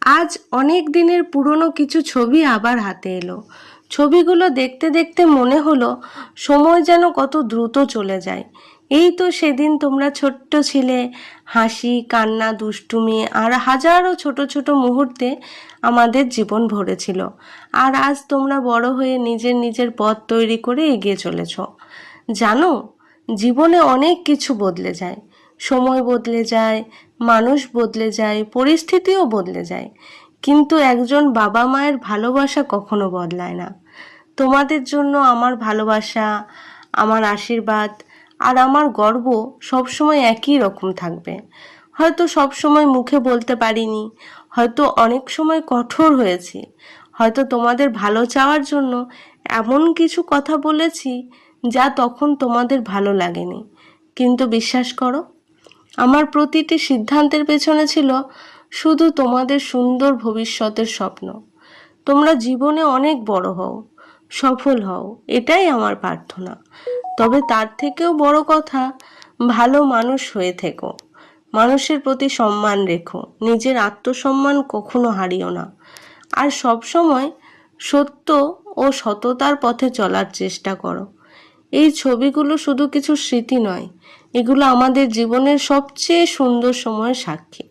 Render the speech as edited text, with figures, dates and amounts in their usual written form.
আজ অনেক দিনের পুরনো কিছু ছবি আবার হাতে এলো। ছবিগুলো দেখতে দেখতে মনে হলো সময় যেন কত দ্রুত চলে যায়। এই তো সেদিন তোমরা ছোট্ট ছিলে, হাসি কান্না দুষ্টুমি আর হাজারো ছোট ছোট মুহূর্তে আমাদের জীবন ভরেছিল। আর আজ তোমরা বড় হয়ে নিজের নিজের পথ তৈরি করে এগিয়ে চলেছ। জানো, জীবনে অনেক কিছু বদলে যায়, সময় বদলে যায়, মানুষ বদলে যায়, পরিস্থিতিও বদলে যায়, কিন্তু একজন বাবা মায়ের ভালোবাসা কখনো বদলায় না। তোমাদের জন্য আমার ভালোবাসা, আমার আশীর্বাদ আর আমার গর্ব সবসময় একই রকম থাকবে। হয়তো সবসময় মুখে বলতে পারিনি, হয়তো অনেক সময় কঠোর হয়েছি, হয়তো তোমাদের ভালো চাওয়ার জন্য এমন কিছু কথা বলেছি যা তখন তোমাদের ভালো লাগেনি, কিন্তু বিশ্বাস করো, আমার প্রতিটি সিদ্ধান্তের পেছনে ছিল শুধু তোমাদের সুন্দর ভবিষ্যতের স্বপ্ন। তোমরা জীবনে অনেক বড় হও, সফল হও, এটাই আমার প্রার্থনা। তবে তার থেকেও বড় কথা, ভালো মানুষ হয়ে থেকো, মানুষের প্রতি সম্মান রেখো, নিজের আত্মসম্মান কখনো হারিও না, আর সব সময় সত্য ও সততার পথে চলার চেষ্টা করো। এই ছবিগুলো শুধু কিছু স্মৃতি নয়, এগুলো আমাদের জীবনের সবচেয়ে সুন্দর সময়ের সাক্ষী।